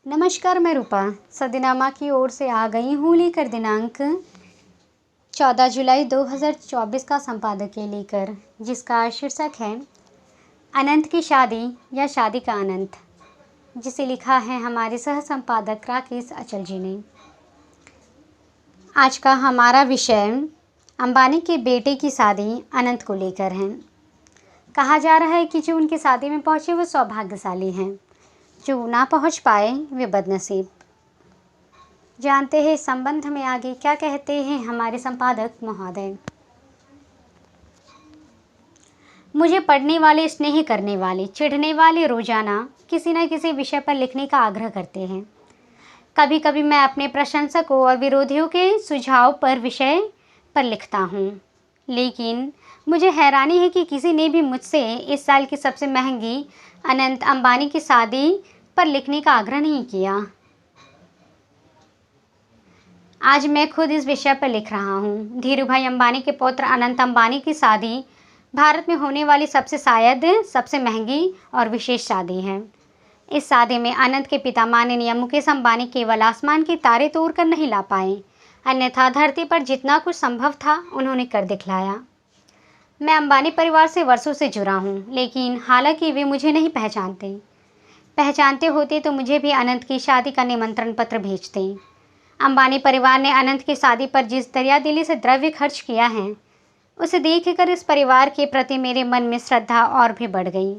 नमस्कार, मैं रूपा सदीनामा की ओर से आ गई हूँ लेकर दिनांक 14 जुलाई 2024 का संपादकीय लेकर, जिसका शीर्षक है अनंत की शादी या शादी का अनंत, जिसे लिखा है हमारे सह संपादक राकेश अचल जी ने। आज का हमारा विषय अंबानी के बेटे की शादी अनंत को लेकर है। कहा जा रहा है कि जो उनकी शादी में पहुँचे वो सौभाग्यशाली हैं, जो ना पहुंच पाए वे बदनसीब। जानते हैं इस संबंध में आगे क्या कहते हैं हमारे संपादक महोदय। मुझे पढ़ने वाले, स्नेह करने वाले, चिढ़ने वाले रोजाना किसी न किसी विषय पर लिखने का आग्रह करते हैं। कभी कभी मैं अपने प्रशंसकों और विरोधियों के सुझाव पर विषय पर लिखता हूँ, लेकिन मुझे हैरानी है कि किसी ने भी मुझसे इस साल की सबसे महंगी अनंत अंबानी की शादी पर लिखने का आग्रह नहीं किया। आज मैं खुद इस विषय पर लिख रहा हूँ। धीरूभाई अंबानी के पुत्र अनंत अंबानी की शादी भारत में होने वाली शायद सबसे महंगी और विशेष शादी है। इस शादी में अनंत के पिता माननीय मुकेश अंबानी केवल आसमान के तारे तोड़ कर नहीं ला पाए, अन्यथा धरती पर जितना कुछ संभव था उन्होंने कर दिखलाया। मैं अंबानी परिवार से वर्षों से जुड़ा हूँ, लेकिन हालांकि वे मुझे नहीं पहचानते होते तो मुझे भी अनंत की शादी का निमंत्रण पत्र भेजते। अंबानी परिवार ने अनंत की शादी पर जिस दरियादिली से द्रव्य खर्च किया है, उसे देखकर इस परिवार के प्रति मेरे मन में श्रद्धा और भी बढ़ गई।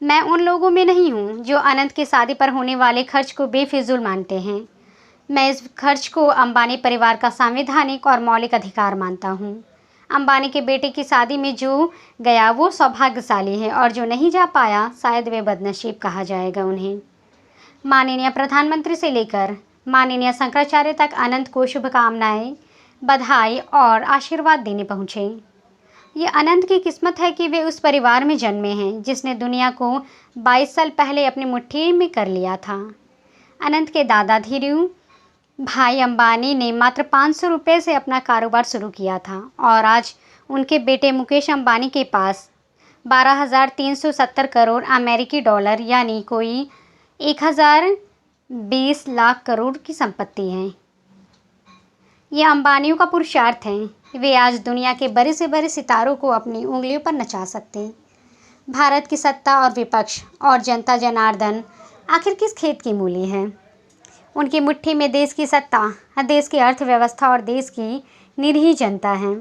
मैं उन लोगों में नहीं हूँ जो अनंत की शादी पर होने वाले खर्च को बेफिजूल मानते हैं। मैं इस खर्च को अंबानी परिवार का संवैधानिक और मौलिक अधिकार मानता हूँ। अंबानी के बेटे की शादी में जो गया वो सौभाग्यशाली है, और जो नहीं जा पाया शायद वे बदनसीब कहा जाएगा उन्हें। माननीय प्रधानमंत्री से लेकर माननीय शंकराचार्य तक अनंत को शुभकामनाएं, बधाई और आशीर्वाद देने पहुँचे। ये अनंत की किस्मत है कि वे उस परिवार में जन्मे हैं जिसने दुनिया को 22 साल पहले अपनी मुट्ठी में कर लिया था। अनंत के दादा धीरू भाई अंबानी ने मात्र 500 रुपये से अपना कारोबार शुरू किया था, और आज उनके बेटे मुकेश अंबानी के पास 12,370 करोड़ अमेरिकी डॉलर यानी कोई 1,020 लाख करोड़ की संपत्ति है। ये अंबानियों का पुरुषार्थ है। वे आज दुनिया के बड़े से बड़े सितारों को अपनी उंगलियों पर नचा सकते। भारत की सत्ता और विपक्ष और जनता जनार्दन आखिर किस खेत की मूली है? उनकी मुट्ठी में देश की सत्ता, देश की अर्थव्यवस्था और देश की निरीह जनता है।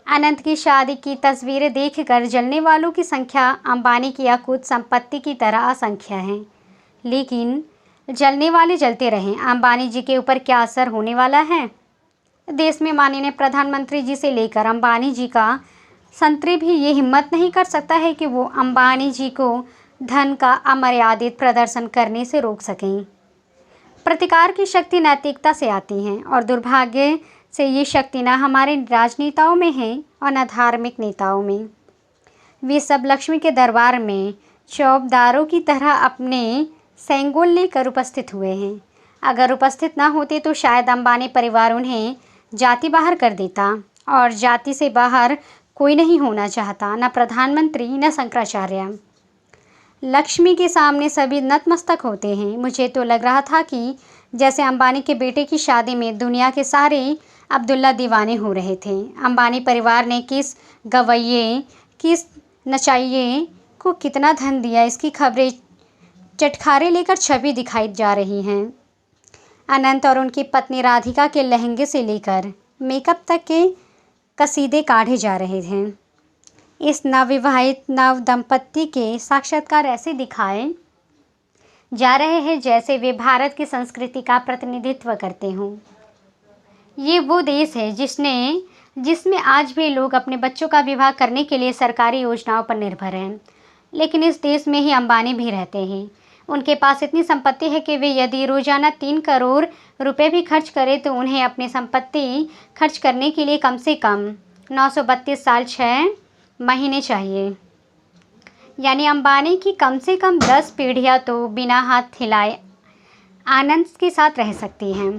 अनंत की शादी की तस्वीरें देखकर जलने वालों की संख्या अंबानी की अकूत संपत्ति की तरह असंख्य है, लेकिन जलने वाले जलते रहें। अंबानी जी के ऊपर क्या असर होने वाला है? देश में माननीय प्रधानमंत्री जी से लेकर अंबानी जी का संतरी भी ये हिम्मत नहीं कर सकता है कि वो अंबानी जी को धन का अमर्यादित प्रदर्शन करने से रोक सकें। प्रतिकार की शक्ति नैतिकता से आती है, और दुर्भाग्य से ये शक्ति न हमारे राजनेताओं में है और न धार्मिक नेताओं में। वे सब लक्ष्मी के दरबार में चौबदारों की तरह अपने सेंगोल लेकर उपस्थित हुए हैं। अगर उपस्थित न होते तो शायद अंबानी परिवार उन्हें जाति बाहर कर देता, और जाति से बाहर कोई नहीं होना चाहता, न प्रधानमंत्री न शंकराचार्य। लक्ष्मी के सामने सभी नतमस्तक होते हैं। मुझे तो लग रहा था कि जैसे अंबानी के बेटे की शादी में दुनिया के सारे अब्दुल्ला दीवाने हो रहे थे। अंबानी परिवार ने किस गवैये, किस नचाइये को कितना धन दिया, इसकी खबरें चटखारे लेकर छपी दिखाई जा रही हैं। अनंत और उनकी पत्नी राधिका के लहंगे से लेकर मेकअप तक के कसीदे काढ़े जा रहे हैं। इस नवविवाहित नव दंपत्ति के साक्षात्कार ऐसे दिखाए जा रहे हैं जैसे वे भारत की संस्कृति का प्रतिनिधित्व करते हों। ये वो देश है जिसमें आज भी लोग अपने बच्चों का विवाह करने के लिए सरकारी योजनाओं पर निर्भर हैं, लेकिन इस देश में ही अंबानी भी रहते हैं। उनके पास इतनी संपत्ति है कि वे यदि रोजाना 3 करोड़ रुपए भी खर्च करें तो उन्हें अपनी संपत्ति खर्च करने के लिए कम से कम 932 साल 6 महीने चाहिए। यानी अंबानी की कम से कम 10 पीढ़ियाँ तो बिना हाथ हिलाए आनंद के साथ रह सकती हैं।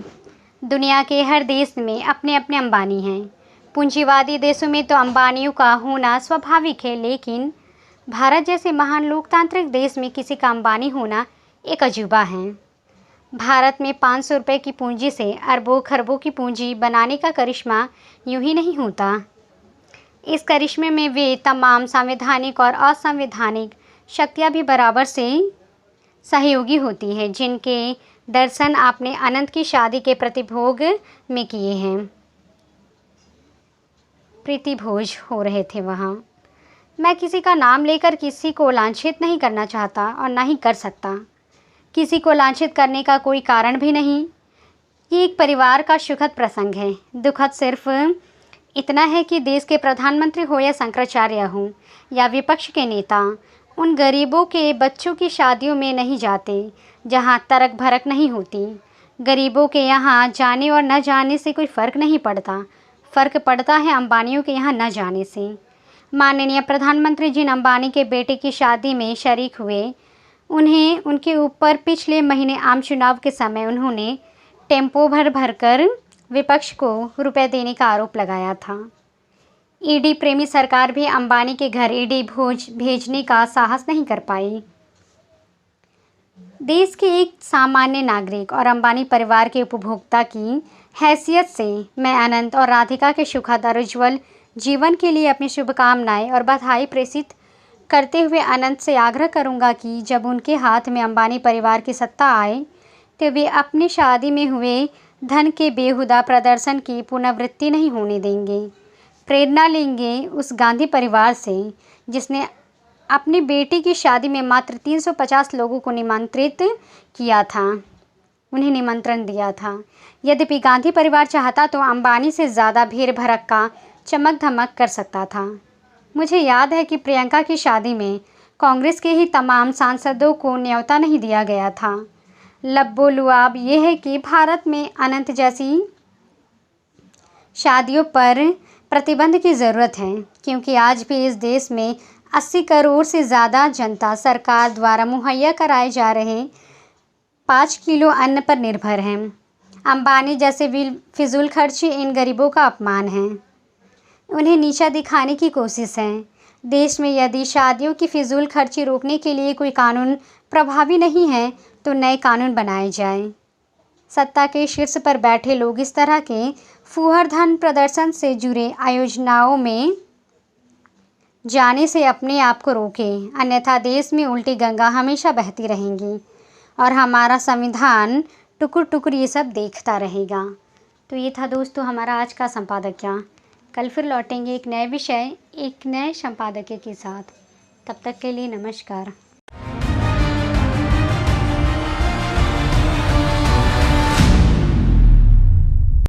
दुनिया के हर देश में अपने अपने अंबानी हैं। पूंजीवादी देशों में तो अंबानियों का होना स्वाभाविक है, लेकिन भारत जैसे महान लोकतांत्रिक देश में किसी का अंबानी होना एक अजूबा हैं। भारत में 500 रुपये की पूंजी से अरबों खरबों की पूंजी बनाने का करिश्मा यूं ही नहीं होता। इस करिश्मे में वे तमाम संवैधानिक और असंवैधानिक शक्तियां भी बराबर से सहयोगी होती हैं, जिनके दर्शन आपने अनंत की शादी के प्रतिभोग में किए हैं। प्रीतिभोज हो रहे थे वहाँ। मैं किसी का नाम लेकर किसी को लांछित नहीं करना चाहता और ना ही कर सकता। किसी को लांछित करने का कोई कारण भी नहीं। ये एक परिवार का सुखद प्रसंग है। दुखद सिर्फ इतना है कि देश के प्रधानमंत्री हो या शंकराचार्य हो या विपक्ष के नेता, उन गरीबों के बच्चों की शादियों में नहीं जाते जहाँ तरक भरक नहीं होती। गरीबों के यहाँ जाने और न जाने से कोई फ़र्क नहीं पड़ता। फ़र्क पड़ता है अंबानियों के यहाँ न जाने से। माननीय प्रधानमंत्री जिन अंबानी के बेटे की शादी में शरीक हुए, उन्हें उनके ऊपर पिछले महीने आम चुनाव के समय उन्होंने टेम्पो भर कर विपक्ष को रुपए देने का आरोप लगाया था। ईडी प्रेमी सरकार भी अंबानी के घर ईडी भेजने का साहस नहीं कर पाई। देश के एक सामान्य नागरिक और अंबानी परिवार के उपभोक्ता की हैसियत से मैं अनंत और राधिका के सुखद और उज्ज्वल जीवन के लिए अपनी शुभकामनाएं और बधाई प्रेषित करते हुए अनंत से आग्रह करूंगा कि जब उनके हाथ में अंबानी परिवार की सत्ता आए तो वे अपनी शादी में हुए धन के बेहुदा प्रदर्शन की पुनरावृत्ति नहीं होने देंगे। प्रेरणा लेंगे उस गांधी परिवार से जिसने अपनी बेटी की शादी में मात्र 350 लोगों को निमंत्रित किया था, उन्हें निमंत्रण दिया था। यद्यपि गांधी परिवार चाहता तो अंबानी से ज़्यादा भीड़ भड़क्का चमक धमक कर सकता था। मुझे याद है कि प्रियंका की शादी में कांग्रेस के ही तमाम सांसदों को न्योता नहीं दिया गया था। लब्बो-लुआब ये है कि भारत में अनंत जैसी शादियों पर प्रतिबंध की ज़रूरत है, क्योंकि आज भी इस देश में 80 करोड़ से ज़्यादा जनता सरकार द्वारा मुहैया कराए जा रहे 5 किलो अन्न पर निर्भर है। अंबानी जैसे फिजूल खर्ची इन गरीबों का अपमान है, उन्हें नीचा दिखाने की कोशिश है। देश में यदि शादियों की फिजूल खर्ची रोकने के लिए कोई कानून प्रभावी नहीं है तो नए कानून बनाए जाएं। सत्ता के शीर्ष पर बैठे लोग इस तरह के फूहड़ धन प्रदर्शन से जुड़े आयोजनाओं में जाने से अपने आप को रोकें, अन्यथा देश में उल्टी गंगा हमेशा बहती रहेंगी और हमारा संविधान टुकुर टुकुर ये सब देखता रहेगा। तो ये था दोस्तों हमारा आज का संपादकीय। कल फिर लौटेंगे एक नए विषय, एक नए संपादकीय के साथ। तब तक के लिए नमस्कार।